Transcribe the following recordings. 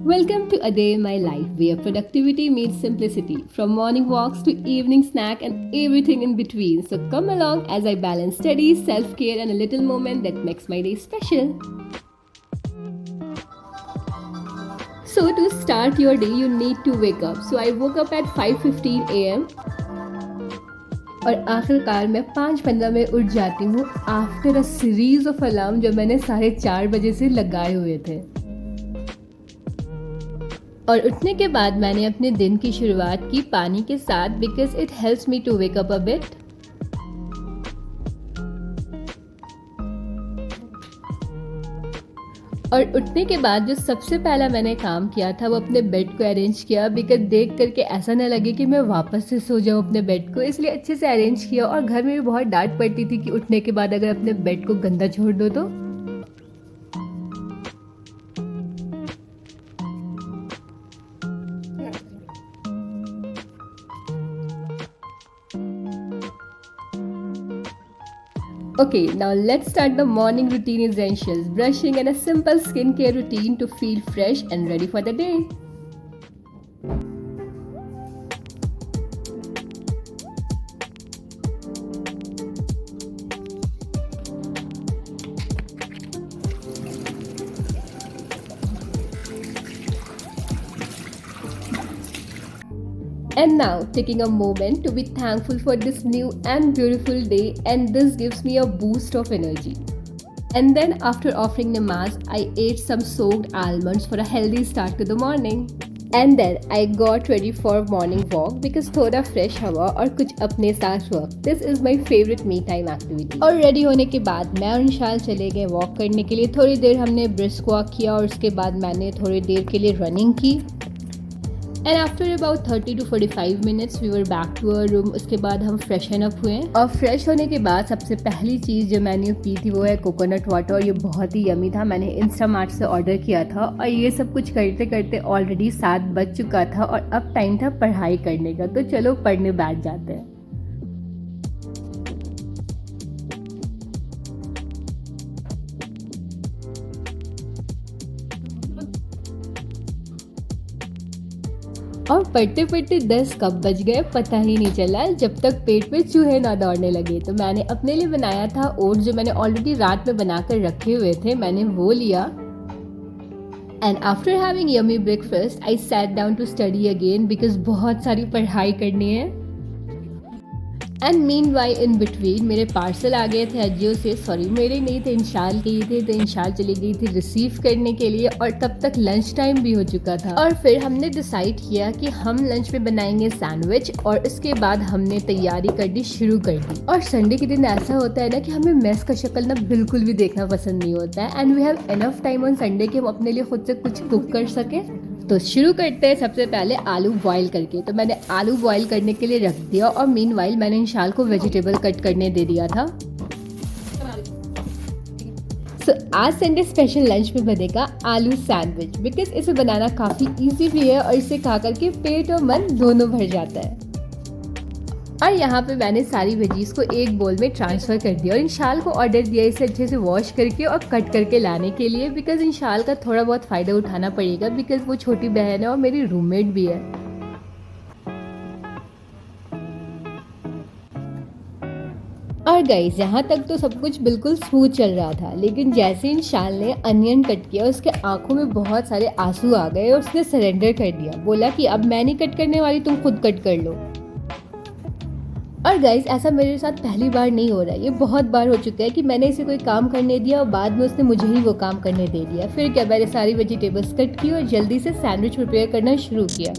Welcome to A Day in My Life, where productivity meets simplicity, from morning walks to evening snack and everything in between. So come along as I balance studies, self-care and a little moment that makes my day special. So to start your day, you need to wake up. So I woke up at 5:15 a.m. और आखिरकार मैं 5:15 में उठ जाती हूँ after a series of alarm जो मैंने 4:30 बजे से लगाए हुए थे। और उठने के बाद मैंने अपने दिन की शुरुआत की पानी के साथ because it helps me to wake up a bit. और उठने के बाद जो सबसे पहला मैंने काम किया था वो अपने बेड को अरेंज किया बिकॉज देख करके ऐसा ना लगे कि मैं वापस से सो जाऊँ अपने बेड को, इसलिए अच्छे से अरेंज किया। और घर में भी बहुत डांट पड़ती थी कि उठने के बाद अगर अपने बेड को गंदा छोड़ दो तो। Okay, now let's start the morning routine essentials, brushing and a simple skincare routine to feel fresh and ready for the day. And now, taking a moment to be thankful for this new and beautiful day, and this gives me a boost of energy. And then, after offering namaz, I ate some soaked almonds for a healthy start to the morning. And then I got ready for morning walk because थोड़ा fresh हवा और कुछ अपने साथ वक्त. This is my favorite me time activity. और ready होने के बाद मैं और निशाल चले गए वॉक करने के लिए। थोड़ी देर हमने ब्रिस्क वॉक किया और उसके बाद मैंने थोड़ी देर के लिए रनिंग की। And after about 30 to 45 minutes we were back to our room. उसके बाद हम फ्रेशन अप हुए और फ्रेश होने के बाद सबसे पहली चीज़ जो मैंने पी थी वो है कोकोनट वाटर, और ये बहुत ही यमी था। मैंने इंस्टामार्ट से ऑर्डर किया था और ये सब कुछ करते करते ऑलरेडी 7 बज चुका था और अब टाइम था पढ़ाई करने का, तो चलो पढ़ने बैठ जाते हैं। और पढ़ते पढ़ते 10 कब बज गए पता ही नहीं चला जब तक पेट में चूहे ना दौड़ने लगे। तो मैंने अपने लिए बनाया था ओट्स जो मैंने ऑलरेडी रात में बनाकर रखे हुए थे, मैंने वो लिया। And after having yummy breakfast I sat down to study again because बहुत सारी पढ़ाई करनी है। And meanwhile in between मेरे पार्सल आ गए थे अजियो से, सॉरी मेरे नहीं थे, इंशाल के ही थे, तो इंशाल चली गई थी रिसीव करने के लिए और तब तक लंच टाइम भी हो चुका था। और फिर हमने डिसाइड किया कि हम लंच में बनाएंगे सैंडविच और इसके बाद हमने तैयारी करनी शुरू कर दी। और संडे के दिन ऐसा होता है ना कि हमें मेस का शक्ल ना बिल्कुल भी देखना पसंद नहीं होता है and we have enough time on Sunday कि हम अपने लिए खुद से कुछ कुक कर सके। तो शुरू करते हैं सबसे पहले आलू बॉईल करके। तो मैंने आलू बॉईल करने के लिए रख दिया और मीनवाइल मैंने इंशाल को वेजिटेबल कट करने दे दिया था। आज संडे स्पेशल लंच में बनेगा आलू सैंडविच बिकॉज इसे बनाना काफ़ी इजी भी है और इसे खा करके पेट और मन दोनों भर जाता है। और यहाँ पे मैंने सारी वेजीज को एक बोल में ट्रांसफ़र कर दिया और इंशाल को ऑर्डर दिया इसे अच्छे से वॉश करके और कट करके लाने के लिए बिकॉज इंशाल का थोड़ा बहुत फ़ायदा उठाना पड़ेगा बिकॉज वो छोटी बहन है और मेरी रूममेट भी है। और गाइस यहाँ तक तो सब कुछ बिल्कुल स्मूथ चल रहा था, लेकिन जैसे इंशाल ने अनियन कट किया उसके आंखों में बहुत सारे आंसू आ गए और उसने सरेंडर कर दिया, बोला कि अब मैं नहीं कट करने वाली, तुम खुद कट कर लो। और गाइज ऐसा मेरे साथ पहली बार नहीं हो रहा है, ये बहुत बार हो चुका है कि मैंने इसे कोई काम करने दिया और बाद में उसने मुझे ही वो काम करने दे दिया। फिर क्या, मैंने सारी वेजिटेबल्स कट की और जल्दी से सैंडविच प्रिपेयर करना शुरू किया।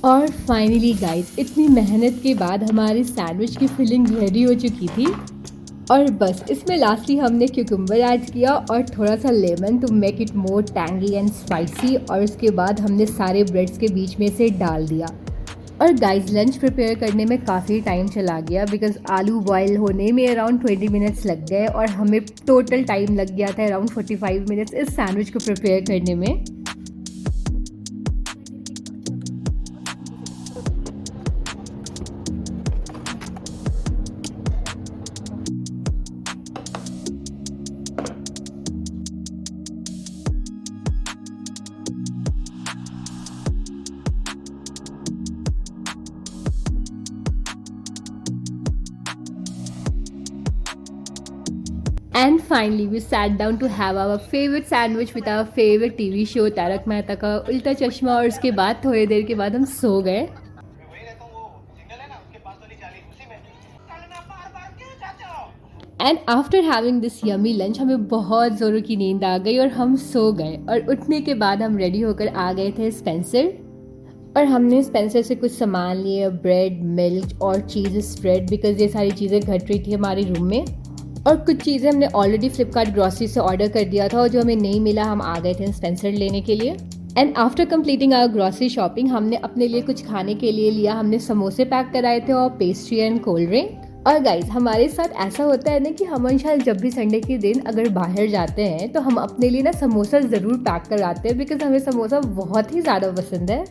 और फाइनली गाइस, इतनी मेहनत के बाद हमारी सैंडविच की फिलिंग रेडी हो चुकी थी। और बस इसमें लास्टली हमने क्यूकम्बर ऐड किया और थोड़ा सा lemon to make it more tangy and spicy, और उसके बाद हमने सारे ब्रेड्स के बीच में से डाल दिया। और गाइस, लंच प्रिपेयर करने में काफ़ी टाइम चला गया बिकॉज आलू बॉयल होने में अराउंड 20 मिनट्स लग गए और हमें टोटल टाइम लग गया था अराउंड 45 मिनट्स इस सैंडविच को प्रिपेयर करने में। And finally, we sat down to have our favorite sandwich with our favorite TV show Tarak Mehta का उल्टा चश्मा, और उसके बाद थोड़ी देर के बाद हम सो गए। And after having this yummy lunch हमें बहुत ज़ोरों की नींद आ गई और हम सो गए। और उठने के बाद हम रेडी होकर आ गए थे स्पेंसर, और हमने स्पेंसर से कुछ सामान लिए, ब्रेड, मिल्क और चीज़ स्प्रेड, बिकॉज ये सारी चीज़ें घट रही थी हमारे रूम में। और कुछ चीज़ें हमने ऑलरेडी फ्लिपकार्ट ग्रॉसरी से ऑर्डर कर दिया था और जो हमें नहीं मिला, हम आ गए थे स्पेंसर लेने के लिए। And after completing our grocery shopping, हमने अपने लिए कुछ खाने के लिए लिया। हमने समोसे पैक कराए थे और पेस्ट्री एंड कोल्ड ड्रिंक। और गाइज, हमारे साथ ऐसा होता है ना कि हम इंशाल्लाह जब भी संडे के दिन अगर बाहर जाते हैं तो हम अपने लिए ना समोसा ज़रूर पैक कराते हैं, बिकॉज हमें समोसा बहुत ही ज़्यादा पसंद है।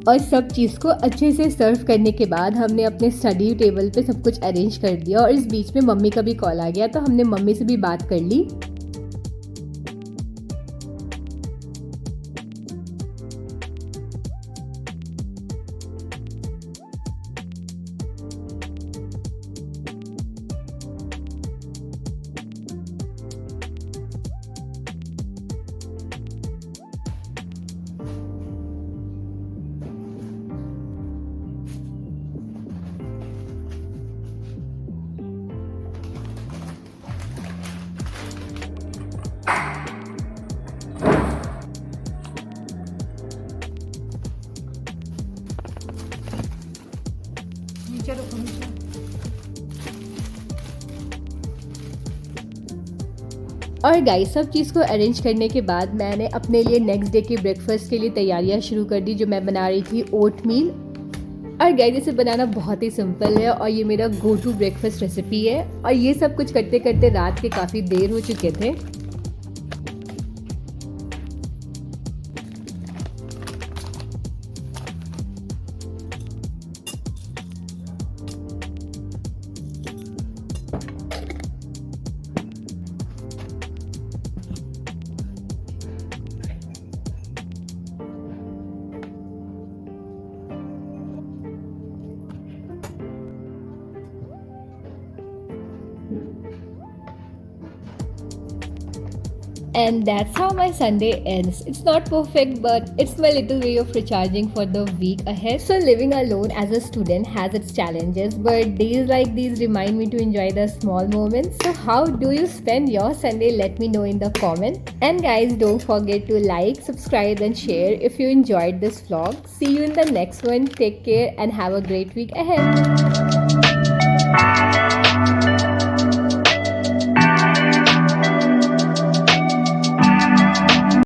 और सब चीज़ को अच्छे से सर्व करने के बाद हमने अपने स्टडी टेबल पे सब कुछ अरेंज कर दिया। और इस बीच में मम्मी का भी कॉल आ गया तो हमने मम्मी से भी बात कर ली। और गाइस, सब चीज़ को अरेंज करने के बाद मैंने अपने लिए नेक्स्ट डे के ब्रेकफास्ट के लिए तैयारियां शुरू कर दी, जो मैं बना रही थी ओट मील। और गाइस, इसे बनाना बहुत ही सिंपल है और ये मेरा गो टू ब्रेकफास्ट रेसिपी है। और ये सब कुछ करते करते रात के काफ़ी देर हो चुके थे। And that's how my Sunday ends. It's not perfect, but it's my little way of recharging for the week ahead. So, living alone as a student has its challenges, but days like these remind me to enjoy the small moments. So, how do you spend your Sunday? Let me know in the comment. And, guys, don't forget to like, subscribe, and share if you enjoyed this vlog. See you in the next one. Take care and have a great week ahead.